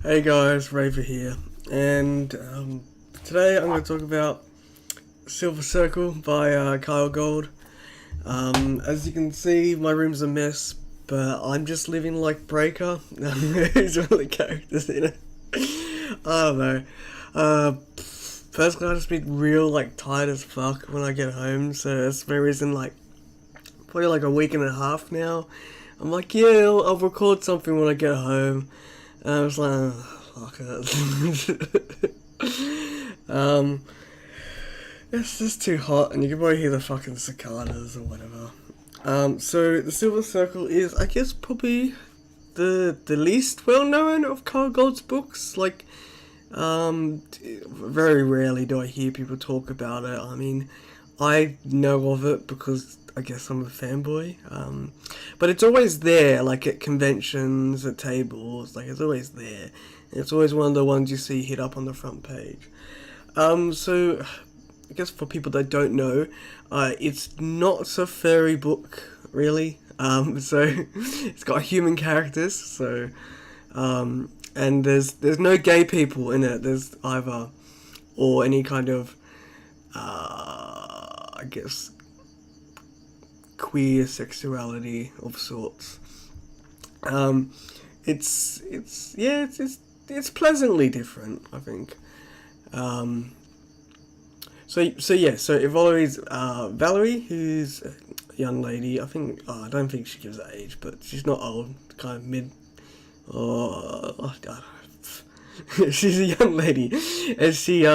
Hey guys, Reyfar here, and today I'm going to talk about Silver Circle by Kyell Gold. As you can see, my room's a mess, but I'm just living like Breaker. Who's one of the characters in it? I don't know. Personally, I just been real tired as fuck when I get home, so that's the reason probably a week and a half now. I'm like, yeah, I'll record something when I get home. And I was like, oh, fuck it. It's just too hot, and you can probably hear the fucking cicadas or whatever. So the Silver Circle is, I guess, probably the least well known of Kyell Gold's books. Very rarely do I hear people talk about it. I mean, I know of it because I guess I'm a fanboy. But it's always there, at conventions, at tables, it's always there. And it's always one of the ones you see hit up on the front page. So, I guess for people that don't know, it's not a furry book, really. So, it's got human characters, so, and there's no gay people in it. There's either, or any kind of, I guess, queer sexuality of sorts. It's pleasantly different, I think. So it follows Valerie, who's a young lady. I don't think she gives that age, but she's not old, kind of mid. I don't know. She's a young lady, and she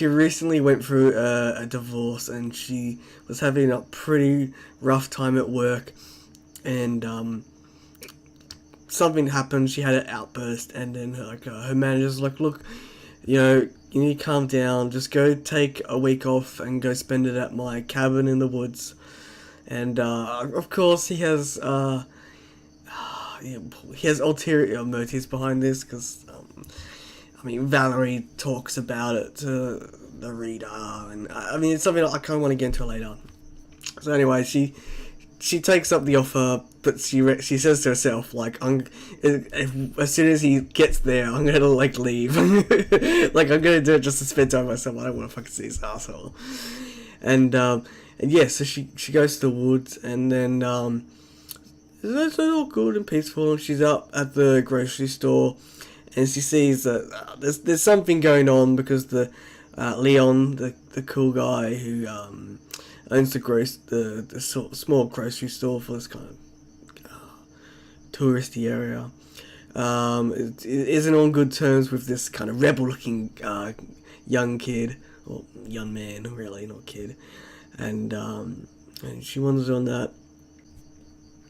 recently went through a divorce, and she was having a pretty rough time at work, and something happened. She had an outburst, and then her manager's like, look, you need to calm down, just go take a week off and go spend it at my cabin in the woods. And of course he has ulterior motives behind this, because Valerie talks about it to the reader, and it's something I kind of want to get into later. So anyway, she takes up the offer, but she says to herself, as soon as he gets there, I'm gonna leave. I'm gonna do it just to spend time with myself. I don't want to fucking see this asshole. And so she goes to the woods, and then it's all good and peaceful. She's up at the grocery store, and she sees that there's something going on, because the Leon, the cool guy who owns the small grocery store for this kind of touristy area, it isn't on good terms with this kind of rebel-looking young kid, or young man, really, not kid, and she wanders on that.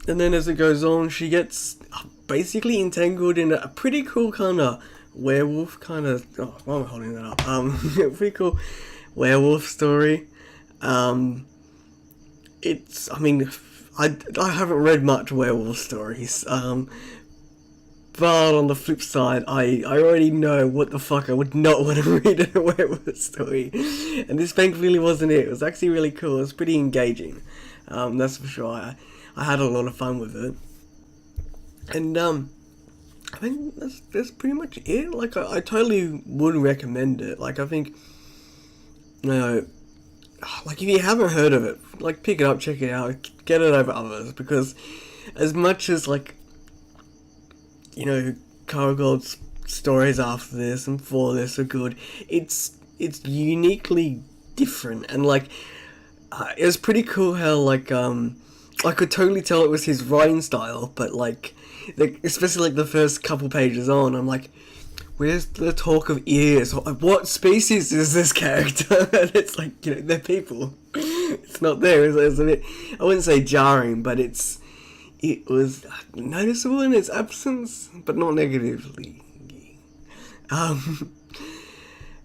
And then as it goes on, she gets basically entangled in a pretty cool kind of werewolf kind of... Oh, why am I holding that up? Pretty cool werewolf story. It's... I haven't read much werewolf stories. But on the flip side, I already know what the fuck I would not want to read in a werewolf story. And this thankfully wasn't it. It was actually really cool. It was pretty engaging. That's for sure. I had a lot of fun with it, and I think that's pretty much it. I totally would recommend it. I think, if you haven't heard of it, pick it up, check it out, get it over others, because as much as Kyell Gold's stories after this and before this are good, it's uniquely different, and it was pretty cool how I could totally tell it was his writing style, but especially the first couple pages on, I'm like, where's the talk of ears? What species is this character? And it's they're people. It's not there. It's a bit, I wouldn't say jarring, but it was noticeable in its absence, but not negatively.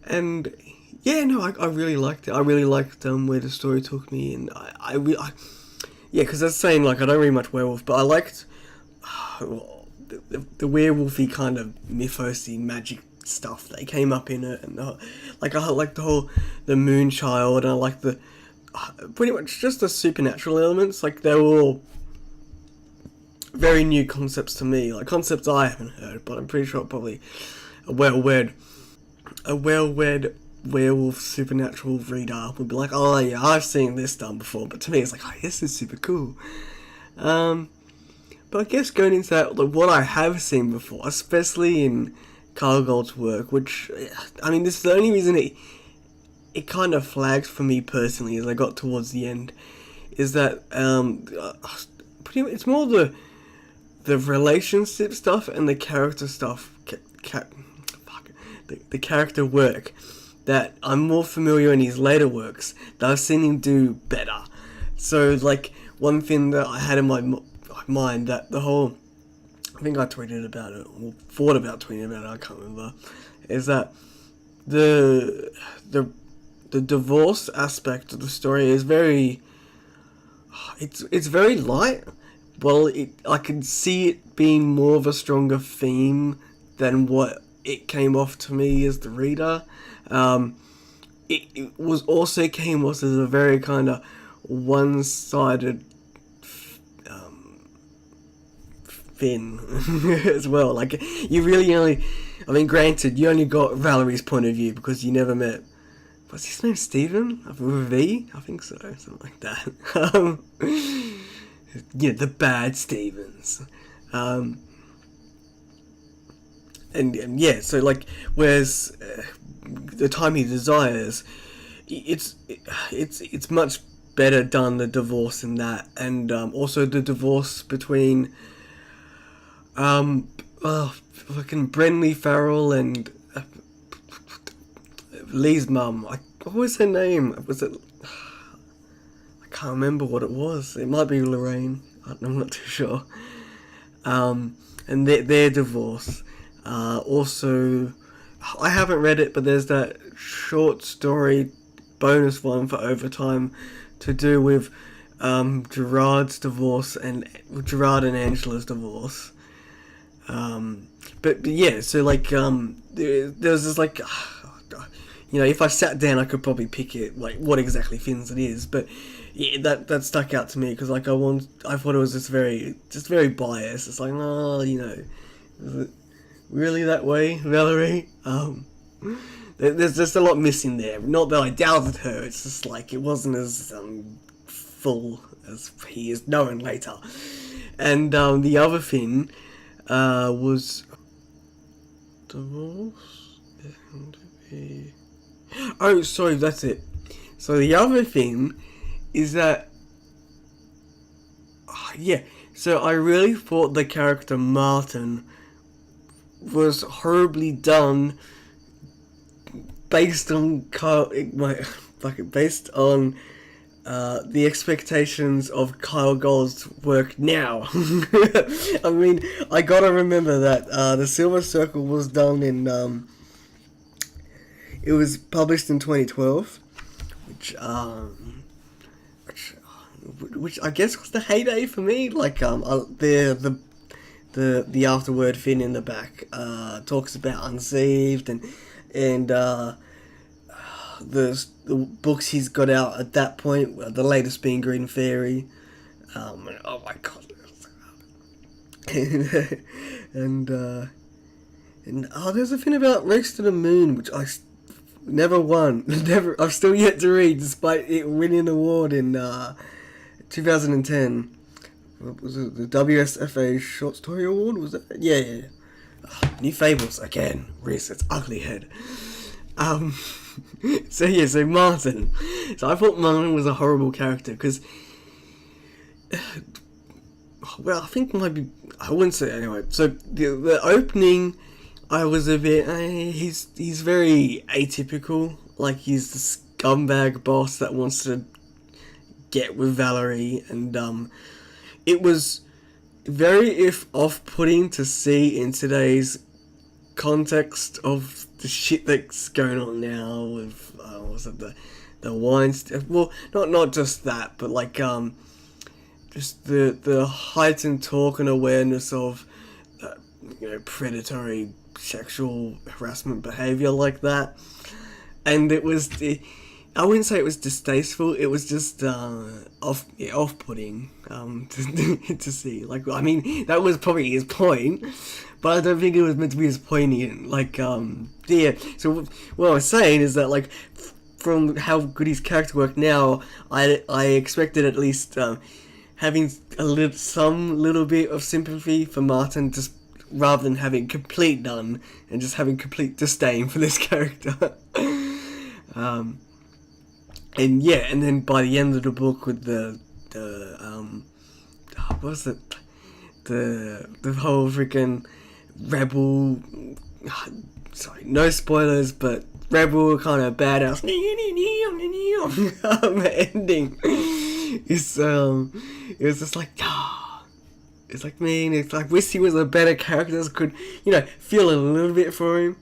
And yeah, no, I really liked it. I really liked where the story took me, and yeah, because I was saying, I don't read much werewolf, but I liked the werewolfy kind of mythosy magic stuff that came up in it, and I liked the moon child, and I liked the pretty much just the supernatural elements. They were all very new concepts to me, like concepts I haven't heard, but I'm pretty sure probably a well-read werewolf supernatural reader would be like, oh yeah, I've seen this done before, but to me it's like, oh, this is super cool. But I guess going into that, like what I have seen before, especially in Kyell Gold's work, which, I mean, this is the only reason it kind of flagged for me personally as I got towards the end, is that pretty much, it's more the relationship stuff and the character stuff, the character work that I'm more familiar in his later works that I've seen him do better. So, like, one thing that I had in my mind that the whole, I think I tweeted about it, or thought about tweeting about it, I can't remember, is that the divorce aspect of the story is very, it's very light. Well, I can see it being more of a stronger theme than what it came off to me as the reader. It was also came off as a very kind of one-sided thing as well. Like, you really only, I mean, granted, you only got Valerie's point of view because you never met, what's his name, Stephen? With a V? I think so, something like that. Yeah, the bad Stevens. And yeah, so like, whereas the time he desires, it's much better done, the divorce in that, and also the divorce between fucking Brenly Farrell and Lee's mum. What was her name? Was it? I can't remember what it was. It might be Lorraine. I'm not too sure. And their divorce. Also, I haven't read it, but there's that short story bonus one for Overtime to do with Gerard's divorce and Gerard and Angela's divorce. But yeah, so like there's this like, you know, if I sat down I could probably pick it, like what exactly things it is, but yeah, that stuck out to me because like I thought it was just very biased. It's like, oh, you know, is it really that way, Valerie? There's just a lot missing there. Not that I doubted her, it's just like it wasn't as full as he is known later. And the other thing was divorce and oh, sorry, that's it. So the other thing is that yeah, so I really thought the character Martin was horribly done based on the expectations of Kyell Gold's work now. I mean, I gotta remember that the Silver Circle was done in it was published in 2012, which I guess was the heyday for me. Like the afterword thing in the back talks about Unsaved and the books he's got out at that point, the latest being Green Fairy. And, oh my god. and there's a thing about Race to the Moon, which I never won. I've still yet to read, despite it winning an award in 2010. What was it? The WSFA Short Story Award? Was that? Yeah. New Fables again. Reese, its ugly head. So Martin. So I thought Martin was a horrible character because, well, I think maybe I wouldn't say anyway. So the opening, I was a bit. He's very atypical. Like he's the scumbag boss that wants to get with Valerie, and it was very off-putting to see in today's context of the shit that's going on now with was it the wine stuff? Well, not just that, but like just the heightened talk and awareness of predatory sexual harassment behavior like that, and it was I wouldn't say it was distasteful. It was just off-putting to see. Like, I mean, that was probably his point, but I don't think it was meant to be as poignant. Like, yeah. So what I was saying is that, like, from how good his character worked now, I expected at least having some little bit of sympathy for Martin, just rather than having complete none and just having complete disdain for this character. And yeah, and then by the end of the book with the what was it? The whole freaking rebel, sorry, no spoilers, but rebel kind of badass ending. It was just like, it's like, man, it's like, wish he was a better character, so could, feel a little bit for him.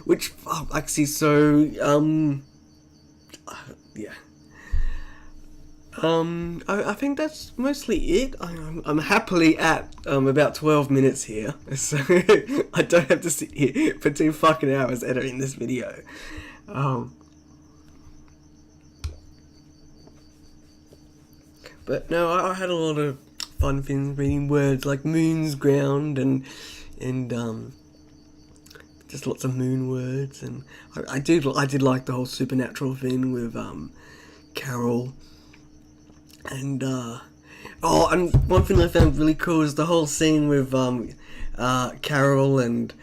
Which, actually, so, yeah. I think that's mostly it. I'm happily at about 12 minutes here, so I don't have to sit here for 2 fucking hours editing this video. But no, I had a lot of fun things reading words like moon's ground and just lots of moon words, and I did like the whole supernatural thing with Carol, and and one thing I found really cool is the whole scene with Carol and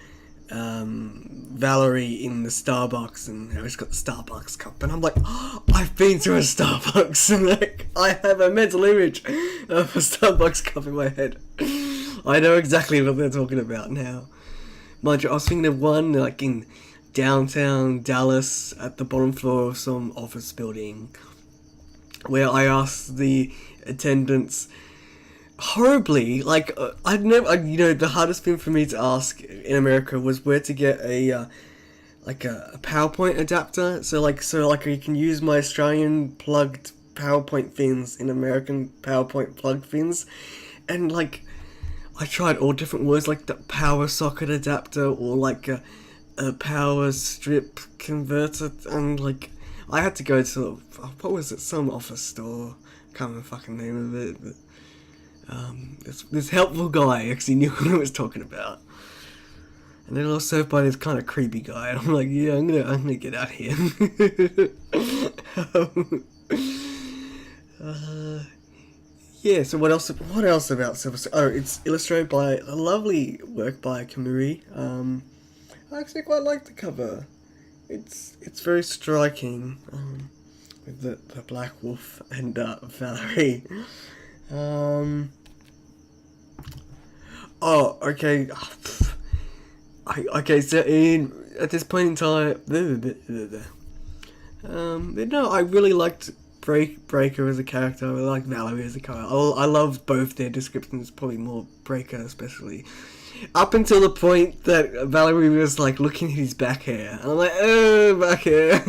Valerie in the Starbucks, and he's got the Starbucks cup, and I'm like, oh, I've been to a Starbucks, and like I have a mental image of a Starbucks cup in my head. I know exactly what they're talking about now. Mind you, I was thinking of one like in downtown Dallas at the bottom floor of some office building, where I asked the attendants horribly, like I'd never, the hardest thing for me to ask in America was where to get a PowerPoint adapter, so I can use my Australian plugged PowerPoint fins in American PowerPoint plugged fins, and like I tried all different words like the power socket adapter or like a power strip converter, and like I had to go to, what was it, some office store, can't remember the fucking name of it, but this helpful guy actually knew what I was talking about. And then I was served by this kind of creepy guy, and I'm like, yeah, I'm gonna get out of here. Yeah, so what else about Silver Star? Oh, it's illustrated by a lovely work by Kamui. I actually quite like the cover. It's very striking, with the Black Wolf and Valerie. Oh, okay. Okay, so at this point in time, no, I really liked Breaker as a character. I liked Valerie as a character. I loved both their descriptions, probably more Breaker especially. Up until the point that Valerie was like looking at his back hair, and I'm like, oh, back hair,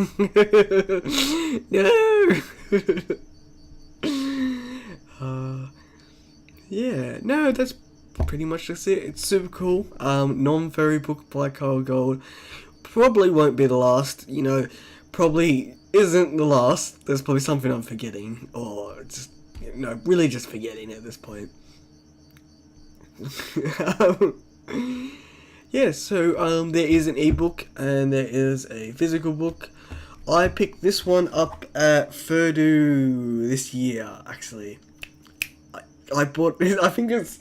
no. Yeah, no, that's pretty much just it. It's super cool. Non-fairy book by Kyell Gold. Probably won't be the last. Probably isn't the last. There's probably something I'm forgetting, or just really just forgetting at this point. Yeah, so there is an ebook and there is a physical book. I picked this one up at Furdu this year, actually. I bought, I think it's,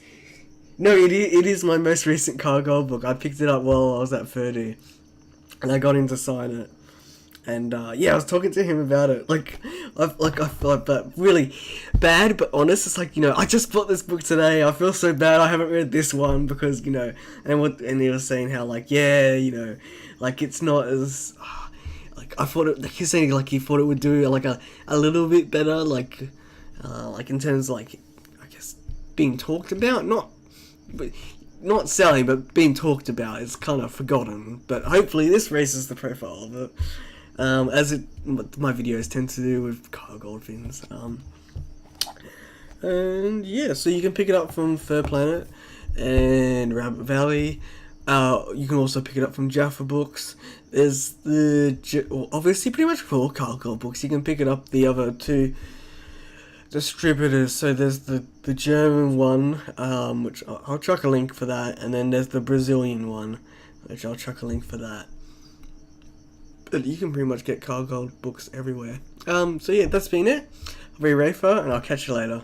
no, it is my most recent Kyell Gold book. I picked it up while I was at Furdu, and I got him to sign it. And yeah, I was talking to him about it. I feel like that really bad, but honest. It's like, I just bought this book today. I feel so bad I haven't read this one because, and he was saying how it's not as I thought it. He's saying he thought it would do a little bit better, in terms of I guess being talked about, not selling, but being talked about. It's kind of forgotten, but hopefully this raises the profile of it. As my videos tend to do with Kyell Gold things. And yeah, so you can pick it up from Fur Planet and Rabbit Valley. You can also pick it up from Jaffa Books. There's obviously pretty much for all Kyell books, you can pick it up the other two distributors. So there's the German one, which I'll chuck a link for that, and then there's the Brazilian one, which I'll chuck a link for that. But you can pretty much get Kyell books everywhere. So yeah, that's been it. I'll be Reyfar, and I'll catch you later.